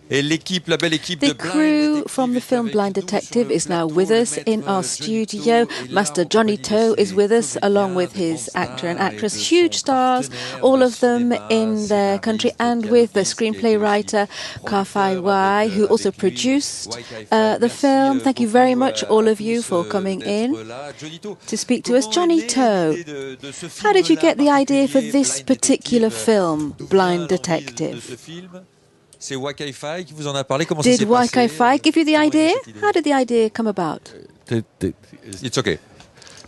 Et l'équipe, la belle équipe de The crew from the film Blind Detective is now with us in our studio. Master Johnny To is with us, along with his actor and actress, huge stars, all of them in their country, and with the screenplay writer Ka-Fai Wai, who also produced the film. Thank you very much, all of you, for coming in to speak to us. Johnny To, how did you get the idea for this particular film, Blind Detective? C'est Kai-Fai qui vous en a parlé. Comment ça s'est Did passé? Kai-Fai give you the idea? How did the idea come about? It's okay.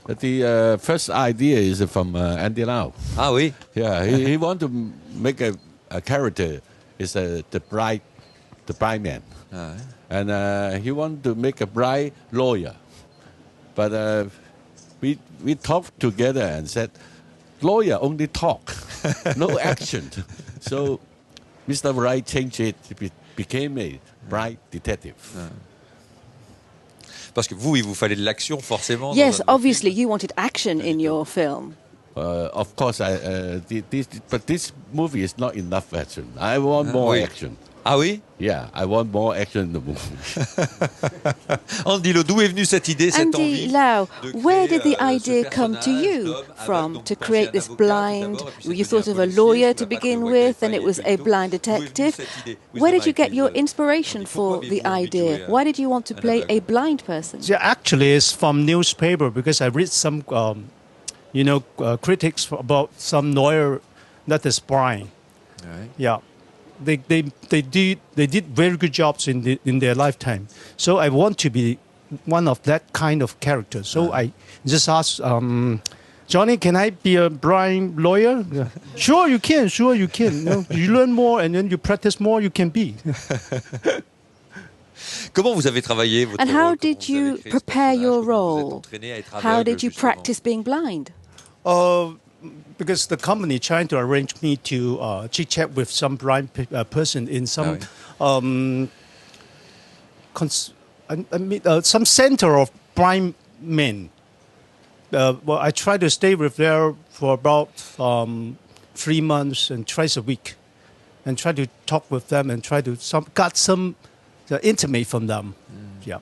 The first idea is from Andy Lau. Ah oui. Yeah, he want to make a character is the blind man, and he want to make a blind lawyer. But we talked together and said, lawyer only talk, no action. So Mr. Wright changed it, became a blind detective. Parce que vous, il vous fallait de l'action forcément. Yes, obviously you wanted action in your film. Of course, but this movie is not enough action. I want more action. Ah oui? Yeah, I want more action in the movie. Andy Lau, d'où est venue cette idée, cette envie? Andy Lau, where did the idea come to you from to create this blind? You thought of a lawyer to begin with, and it was a blind detective. Where did you get your inspiration for the idea? Why did you want to play a blind person? Yeah, actually, it's from newspaper because I read some, critics about some lawyer that is blind. Right. Yeah. They did very good jobs in their lifetime. So I want to be one of that kind of character. So I just asked Johnny, can I be a blind lawyer? Yeah. Sure you can. You learn more and then you practice more. You can be. Comment vous avez travaillé votre And how rôle? did you prepare your role? How did you practice being blind? Because the company trying to arrange me to chit-chat with some blind person in some some center of blind men. Well, I try to stay with there for about 3 months and twice a week, and try to talk with them and try to got some intimate from them. Yeah.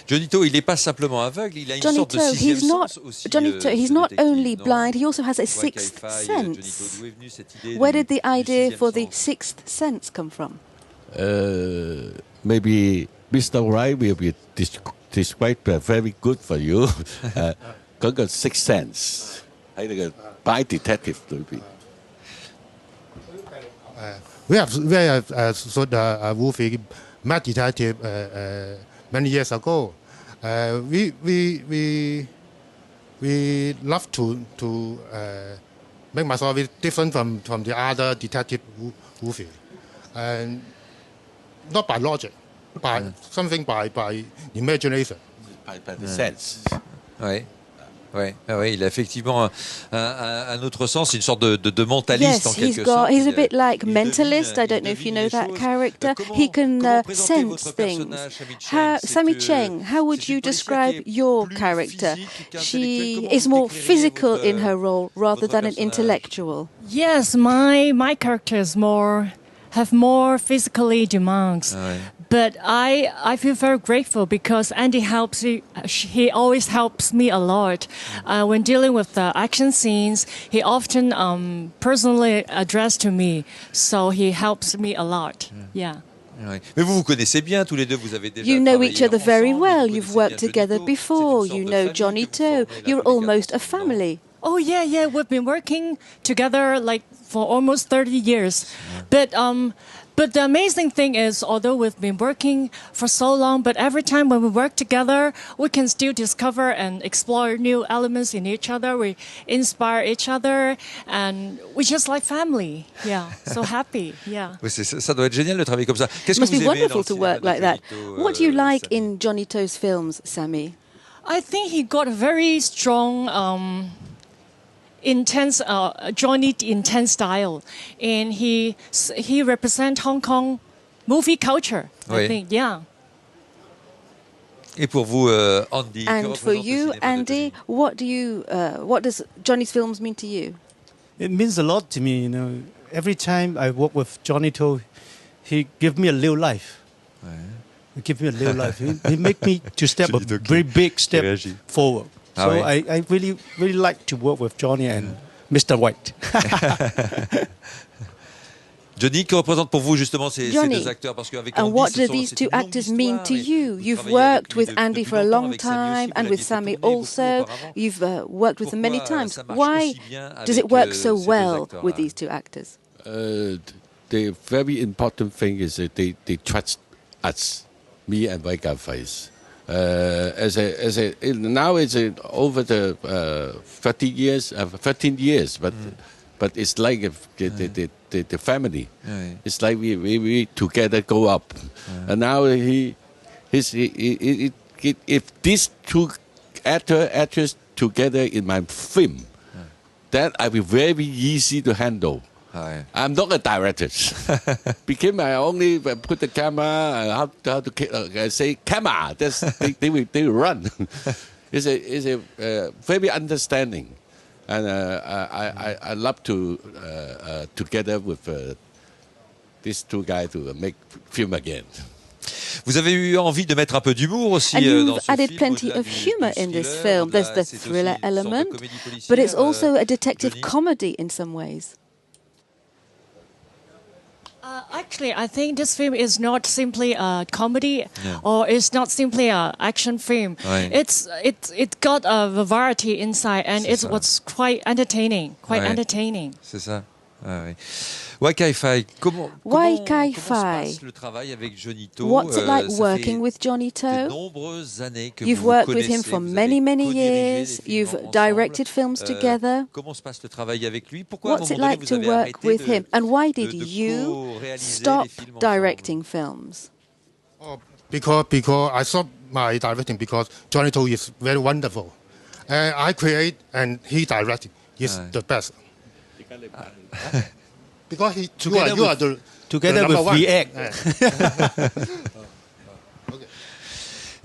Johnny To, il n'est pas simplement aveugle, il a une sorte de sixième sens aussi. Johnny To, he's not only blind, he also has a sixth sense. Where did the idea for the sixth sense come from? Maybe Mr. Wright will be described very good for you. 嗰個 sixth sense 喺你嘅 blind detective 裏邊。We have shot a movie, Mad Detective, many years ago. We love to make my story different from the other detective movie, and not by logic, by something by imagination, by the sense. Oui. Oui, il a effectivement un autre sens, une sorte de mentaliste en quelque sorte. He's a bit like mentalist. I don't know if you know that character. He can sense things. Sammy Cheng, how would you describe your character? She is more physical in her role rather than an intellectual. Yes, my character is have more physically demands. But I feel very grateful because Andy helps. He always helps me a lot when dealing with the action scenes. He often personally addressed to me, so he helps me a lot. Yeah. Mais vous vous connaissez bien tous les deux. Vous avez déjà. You know each other very well. You've worked together before. You know Johnny To. You're almost a family. Oh yeah. We've been working together like for almost 30 years, But the amazing thing is, although we've been working for so long, but every time when we work together, we can still discover and explore new elements in each other. We inspire each other, and we just like family. Yeah, so happy. Yeah. Ça doit être génial de travailler comme ça. It must be wonderful to work like that. What do you like in Johnny To's films, Sammy? I think he got a very strong. Intense, Johnny intense style, and he represents Hong Kong movie culture. I think, yeah. Et pour vous, Andy. And for you, Andy, what does Johnny's films mean to you? It means a lot to me. Every time I work with Johnny To, he give me a little life. He give me a little life. He make me to step a very big step forward. So I really like to work with Johnny and Mr. White. Johnny, que représentent pour vous justement ces deux acteurs? Parce qu'avec Andy, what do these two actors mean to you? You've worked with Andy for a long time and with Sammy also. You've worked with them many times. Why does it work so well with these two actors? The very important thing is that they trust us, me and White Guy Face. Now it's over the 13 years, but it's like the family. It's like we together go up, and now if these two actors together in my film, that I will very easy to handle. I'm not a director. Because I only put the camera, how to say camera. They will run. It's a very understanding, and I love to together with these two guys to make film again. Vous avez eu envie de mettre un peu d'humour aussi dans ce film. And you've added plenty of humor in this film. There's the thriller element, but it's also a detective comedy in some ways. Actually, I think this film is not simply a comedy, or it's not simply an action film. It's got a variety inside, and it was quite entertaining. C'est ça. Wai Kai Fai, comment se passe le travail avec Johnny To? What's it like working with Johnny To? You've worked with him for many years. You've directed films together. Comment se passe le travail avec lui? What's it like to work with him? And why did you stop directing films? Because I stopped my directing because Johnny To is very wonderful. I create and he directed. He's the best. Because you are the with VX.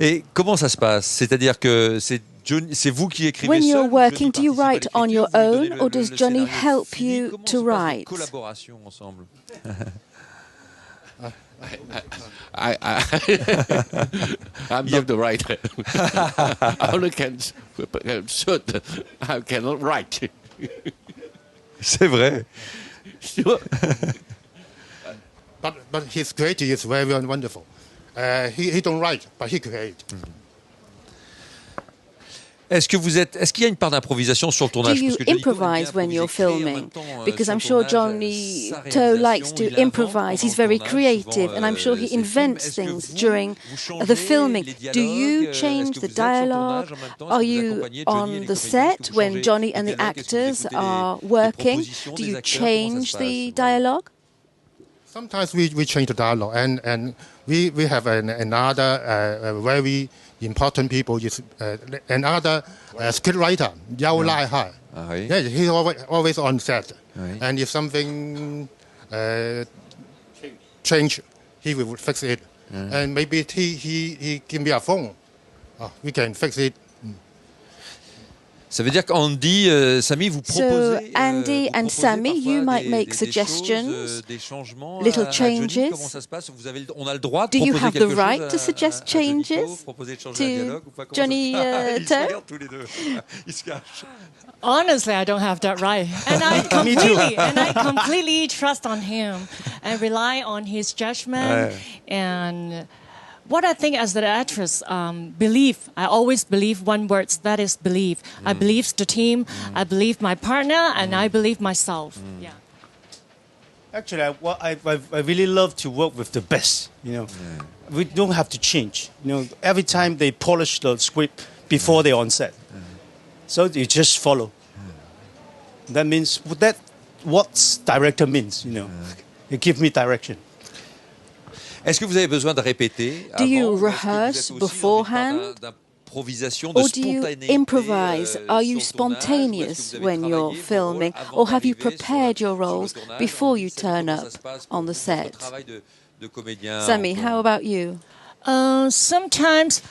Et comment ça se passe? C'est-à-dire que c'est vous qui écrivez When you're seul, working, do you write on your own, or does Johnny help you to write? Collaboration ensemble. I'm not the writer. I only can shoot. I cannot write. C'est vrai. Sure. but his creative is very wonderful. He don't write, but he create. Est-ce qu'il y a une part d'improvisation sur le tournage? Do you improvise when you're filming? Because I'm sure Johnny To likes to improvise. He's very creative, and I'm sure he invents things during the filming. Do you change the dialogue? Are you on the set when Johnny and the actors are working? Do you change the dialogue? Sometimes we change the dialogue, and we have another very important people is another script writer, Yao Lai Hai. Yeah, he's always on set. And if something change, he will fix it. And maybe he give me a phone. We can fix it. Ça veut dire qu'Andy, Sammy, vous proposez... So Andy and Sammy, you might make suggestions, little changes. Comment ça se passe? On a le droit de Do you proposer have the quelque right chose to suggest changes to Johnny To? Il se cache. Honestly, I don't have that right, and I completely trust on him and rely on his judgment. And what I think as the actress, believe. I always believe one word, that is believe. I believe the team, I believe my partner, and I believe myself. Yeah. Actually, I really love to work with the best. We don't have to change. Every time they polish the script before they're on set, so you just follow. That means what director means. It gives me direction. Est-ce que vous avez besoin de répéter? Do you rehearse beforehand? Or do you improvise? Are you spontaneous when you're filming? Or have you prepared your roles before you turn up on the set? Sammy, how about you? Sometimes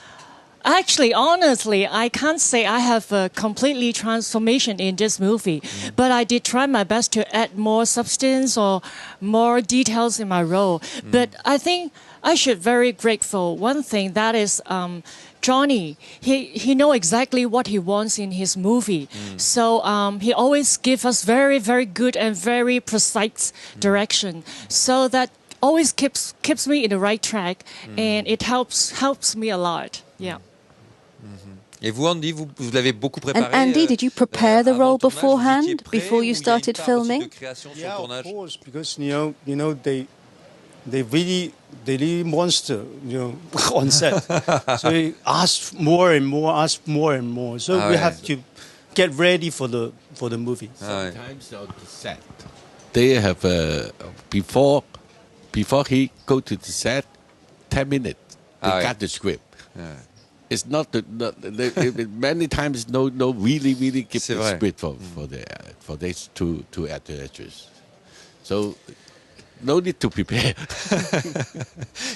Actually, honestly, I can't say I have a completely transformation in this movie, but I did try my best to add more substance or more details in my role. But I think I should very grateful one thing, that is Johnny. He know exactly what he wants in his movie, so he always give us very, very good and very precise direction, so that always keeps me in the right track, and it helps me a lot. Yeah. Et vous, Andy, vous l'avez beaucoup préparé. And Andy, did you prepare the role beforehand, before you started filming? Yeah, of course, because you know they really monster, on set. So they ask more and more. So we have to get ready for the movie. Sometimes on the set, they have before he go to the set, 10 minutes. They got the script. It's not many times no really give the script for this to actors. So no need to prepare.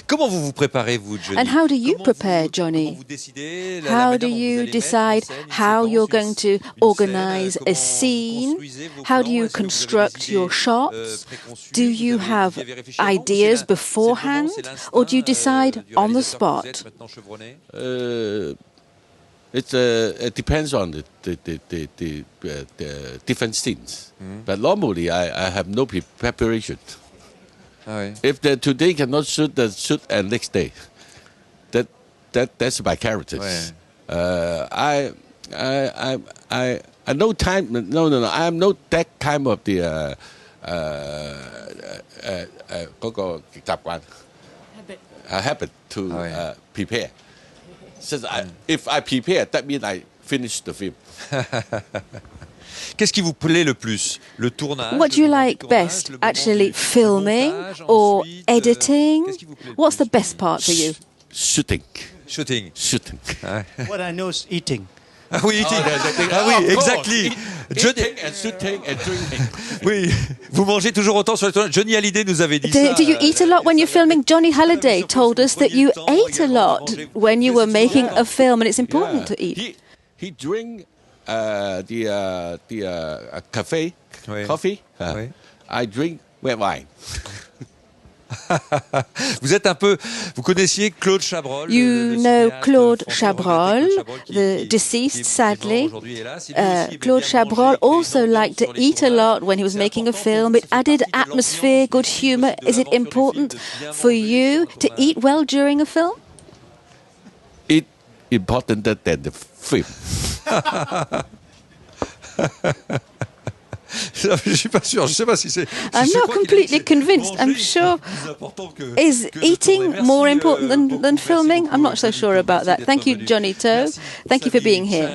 Comment vous préparez, vous, Johnny? And how do you prepare, Johnny? How do you decide how you're going to organize a scene? How do you construct your shots? Do you have ideas beforehand, or do you decide on the spot? It depends on the different scenes. But normally I have no preparation. If today cannot shoot, then shoot and next day. That's my characters. I no time. No. I am no that time of the 嗰個習慣 habit to prepare. Since if I prepare, that means I finish the film. Qu'est-ce qui vous plaît le plus? Le tournage? What do you like best? Actually filming or editing? What's the best part for you? Shooting. What I know is eating. Ah oui, eating. Oui, exactly. Eating and shooting and drinking. Oui, vous mangez toujours autant sur le tournage. Johnny Hallyday nous avait dit ça. Do you eat a lot when you're filming? Johnny Halliday told us that you ate a lot when you were making a film, and it's important to eat. He drink the coffee. I drink red wine. Vous connaissiez Claude Chabrol. You know Claude Chabrol, the deceased, sadly. Claude Chabrol also liked to eat a lot when he was making a film. It added atmosphere, good humor. Is it important for you to eat well during a film? It's important than the film. Je suis pas sûr. Je sais pas si c'est. I'm not completely convinced. I'm sure. Is eating more important than filming? I'm not so sure about that. Thank you, Johnny To. Thank you for being here.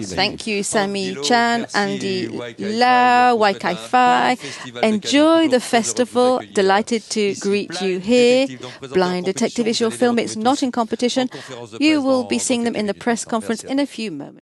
Thank you, Sammy Chan, Andy Lau, Wai Kai Fai. Enjoy the festival. Delighted to greet you here. Blind Detective is your film. It's not in competition. You will be seeing them in the press conference in a few moments.